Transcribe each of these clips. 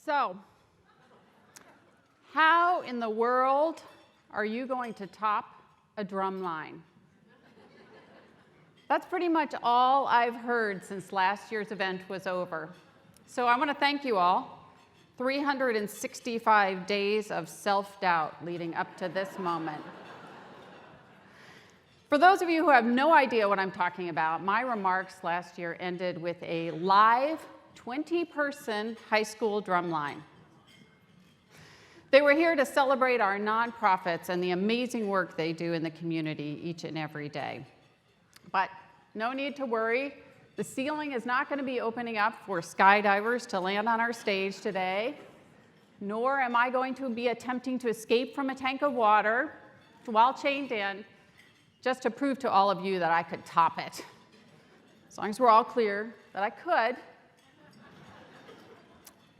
So, how in the world are you going to top a drum line? That's pretty much all I've heard since last year's event was over. So I want to thank you all. 365 days of self-doubt leading up to this moment. For those of you who have no idea what I'm talking about, my remarks last year ended with a live 20-person high school drum line. They were here to celebrate our nonprofits and the amazing work they do in the community each and every day. But no need to worry. The ceiling is not going to be opening up for skydivers to land on our stage today, nor am I going to be attempting to escape from a tank of water while chained in, just to prove to all of you that I could top it. As long as we're all clear that I could.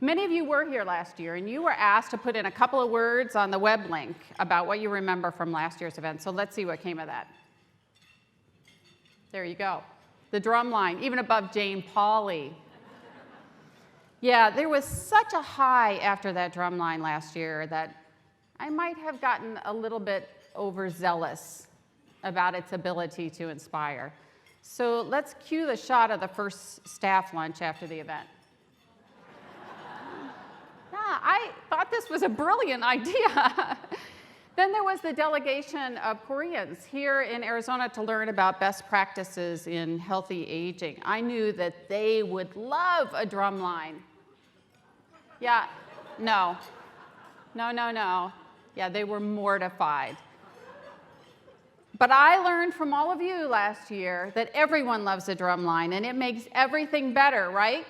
Many of you were here last year, and you were asked to put in a couple of words on the web link about what you remember from last year's event. So let's see what came of that. There you go. The drum line, even above Jane Pauley. Yeah, there was such a high after that drum line last year that I might have gotten a little bit overzealous about its ability to inspire. So let's cue the shot of the first staff lunch after the event. Yeah, I thought this was a brilliant idea. Then there was the delegation of Koreans here in Arizona to learn about best practices in healthy aging. I knew that they would love a drum line. Yeah, no. Yeah, they were mortified. But I learned from all of you last year that everyone loves a drum line, and it makes everything better, right?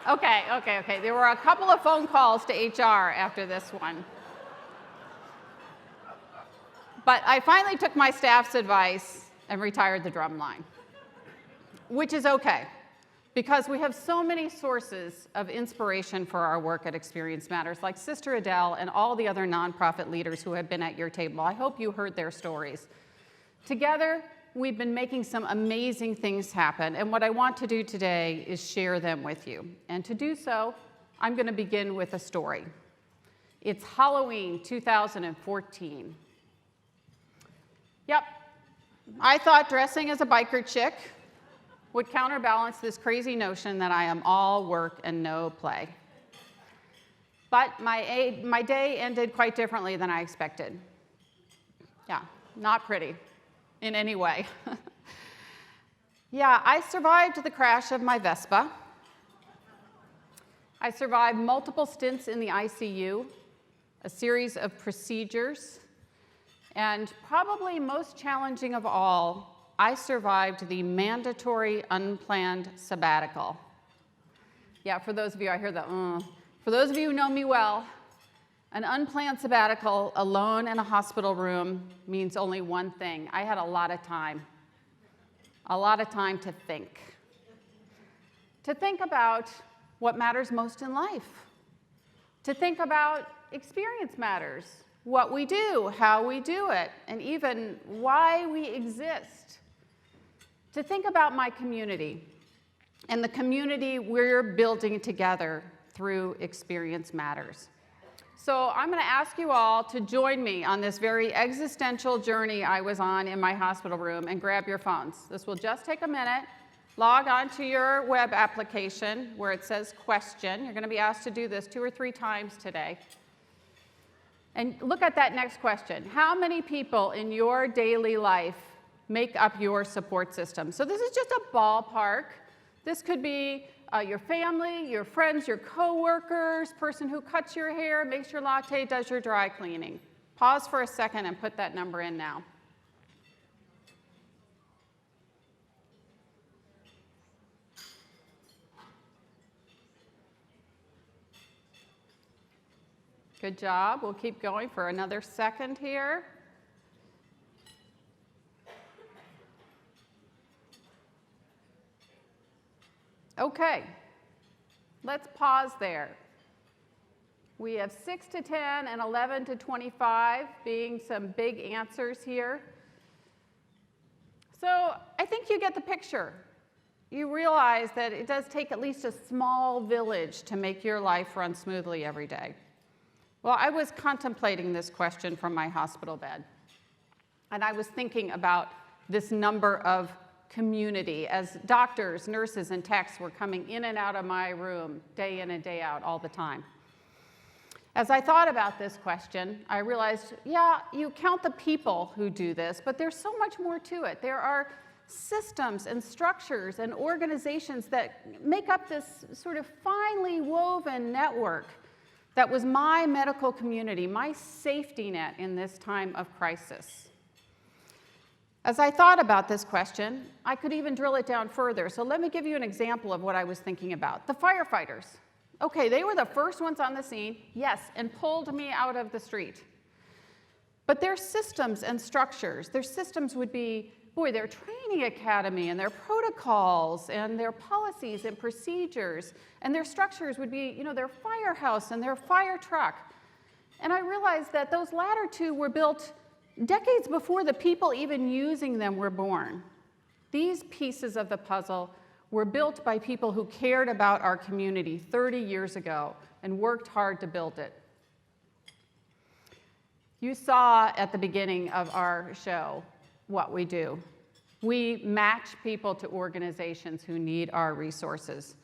Okay. There were a couple of phone calls to HR after this one. But I finally took my staff's advice and retired the drum line, which is okay, because we have so many sources of inspiration for our work at Experience Matters, like Sister Adele and all the other nonprofit leaders who have been at your table. I hope you heard their stories. Together, we've been making some amazing things happen, and what I want to do today is share them with you. And to do so, I'm going to begin with a story. It's Halloween 2014. Yep, I thought dressing as a biker chick would counterbalance this crazy notion that I am all work and no play. But my day ended quite differently than I expected. Yeah, not pretty in any way. Yeah, I survived the crash of my Vespa. I survived multiple stints in the ICU, a series of procedures, and probably most challenging of all, I survived the mandatory unplanned sabbatical. Yeah, for those of you, I hear the For those of you who know me well, an unplanned sabbatical alone in a hospital room means only one thing. I had a lot of time to think. To think about what matters most in life. To think about experience matters, what we do, how we do it, and even why we exist. To think about my community and the community we're building together through Experience Matters. So I'm going to ask you all to join me on this very existential journey I was on in my hospital room, and grab your phones. This will just take a minute. Log on to your web application where it says question. You're going to be asked to do this 2 or 3 times today. And look at that next question. How many people in your daily life make up your support system? So this is just a ballpark. This could be your family, your friends, your coworkers, person who cuts your hair, makes your latte, does your dry cleaning. Pause for a second and put that number in now. Good job. We'll keep going for another second here. Okay, let's pause there. We have 6 to 10 and 11 to 25 being some big answers here. So I think you get the picture. you realize that it does take at least a small village to make your life run smoothly every day. Well, I was contemplating this question from my hospital bed, and I was thinking about this number of community as doctors, nurses, and techs were coming in and out of my room day in and day out all the time. As I thought about this question, I realized, yeah, you count the people who do this, but there's so much more to it. There are systems and structures and organizations that make up this sort of finely woven network that was my medical community, my safety net in this time of crisis. As I thought about this question, I could even drill it down further. So let me give you an example of what I was thinking about. The firefighters. Okay, they were the first ones on the scene, yes, and pulled me out of the street. But their systems and structures, their systems would be, their training academy and their protocols and their policies and procedures, and their structures would be, their firehouse and their fire truck. And I realized that those latter two were built decades before the people even using them were born. These pieces of the puzzle were built by people who cared about our community 30 years ago and worked hard to build it. You saw at the beginning of our show what we do. We match people to organizations who need our resources.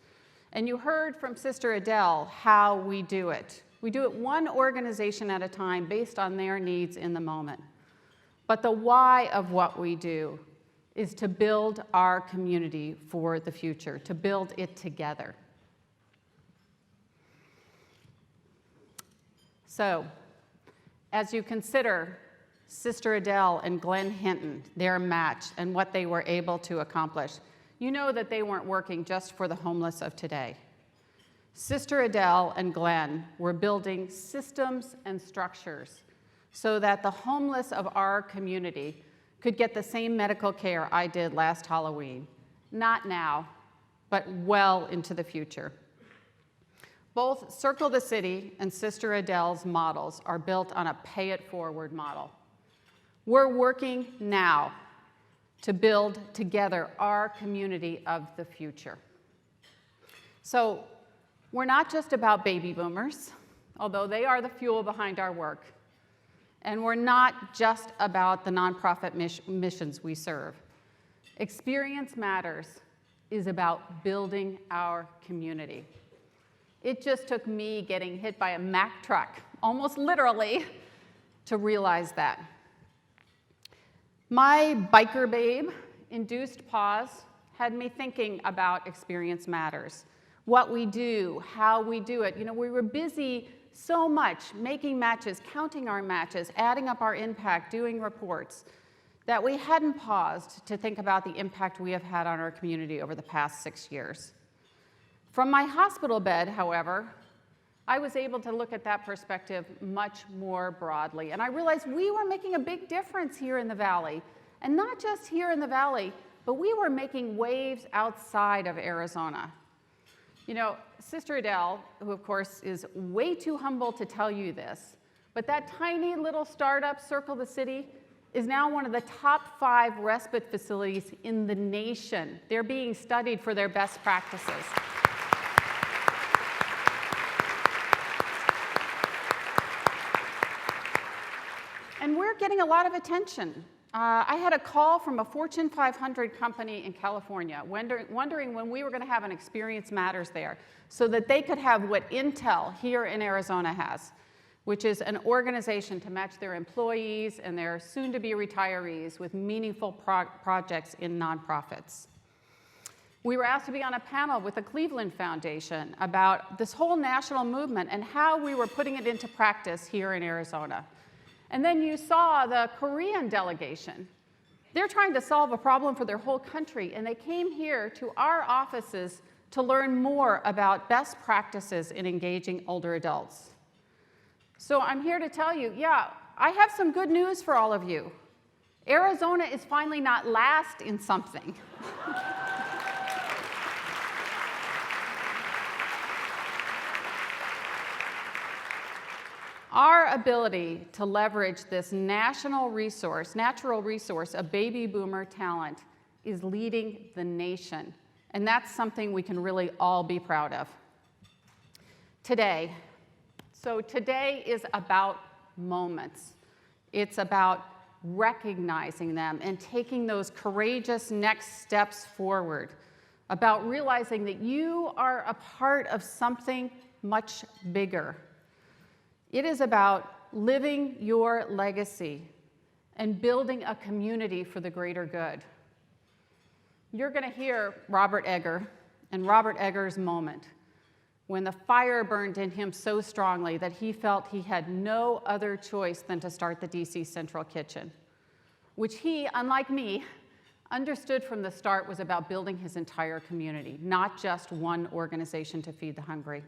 And you heard from Sister Adele how we do it. We do it one organization at a time based on their needs in the moment. But the why of what we do is to build our community for the future, to build it together. So, as you consider Sister Adele and Glenn Hinton, their match, and what they were able to accomplish, you know that they weren't working just for the homeless of today. Sister Adele and Glenn were building systems and structures so that the homeless of our community could get the same medical care I did last Halloween. Not now, but well into the future. Both Circle the City and Sister Adele's models are built on a pay-it-forward model. We're working now to build together our community of the future. So we're not just about baby boomers, although they are the fuel behind our work. And we're not just about the nonprofit missions we serve. Experience Matters is about building our community. It just took me getting hit by a Mack truck, almost literally, to realize that. My biker babe induced pause had me thinking about Experience Matters, what we do, how we do it. We were busy so much making matches, counting our matches, adding up our impact, doing reports, that we hadn't paused to think about the impact we have had on our community over the past 6 years. From my hospital bed, however, I was able to look at that perspective much more broadly. And I realized we were making a big difference here in the Valley. And not just here in the Valley, but we were making waves outside of Arizona. Sister Adele, who of course is way too humble to tell you this, but that tiny little startup, Circle the City, is now one of the top 5 respite facilities in the nation. They're being studied for their best practices. And we're getting a lot of attention. I had a call from a Fortune 500 company in California, wondering when we were going to have an Experience Matters there, so that they could have what Intel here in Arizona has, which is an organization to match their employees and their soon-to-be retirees with meaningful projects in nonprofits. We were asked to be on a panel with the Cleveland Foundation about this whole national movement and how we were putting it into practice here in Arizona. And then you saw the Korean delegation. They're trying to solve a problem for their whole country, and they came here to our offices to learn more about best practices in engaging older adults. So I'm here to tell you, I have some good news for all of you. Arizona is finally not last in something. Our ability to leverage this natural resource of baby boomer talent is leading the nation. And that's something we can really all be proud of. Today. So today is about moments. It's about recognizing them and taking those courageous next steps forward, about realizing that you are a part of something much bigger. It is about living your legacy and building a community for the greater good. You're going to hear Robert Egger and Robert Egger's moment when the fire burned in him so strongly that he felt he had no other choice than to start the DC Central Kitchen, which he, unlike me, understood from the start was about building his entire community, not just one organization to feed the hungry.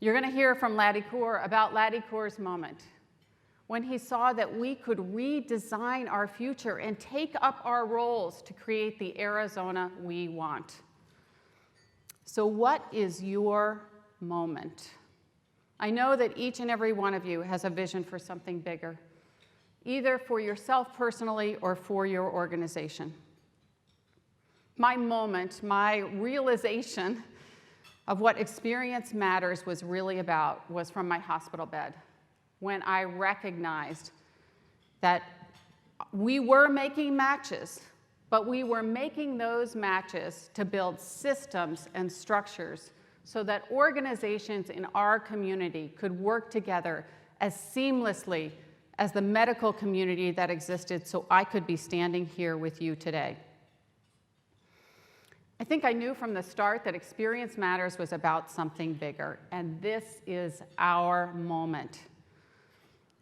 You're going to hear from Laddie Kaur about Laddie Kaur's moment when he saw that we could redesign our future and take up our roles to create the Arizona we want. So what is your moment? I know that each and every one of you has a vision for something bigger, either for yourself personally or for your organization. My moment, my realization of what Experience Matters was really about was from my hospital bed, when I recognized that we were making matches, but we were making those matches to build systems and structures so that organizations in our community could work together as seamlessly as the medical community that existed, so I could be standing here with you today. I think I knew from the start that Experience Matters was about something bigger, and this is our moment.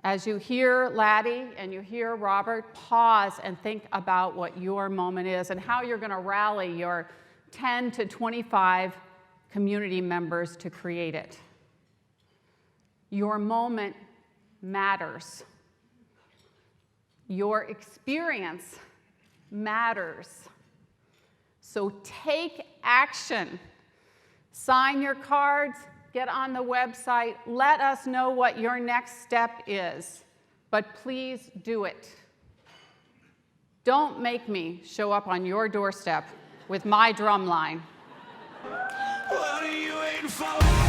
As you hear Laddie and you hear Robert, pause and think about what your moment is and how you're going to rally your 10 to 25 community members to create it. Your moment matters. Your experience matters. So take action. Sign your cards. Get on the website, let us know what your next step is, but please do it. Don't make me show up on your doorstep with my drum line. What are you waiting for?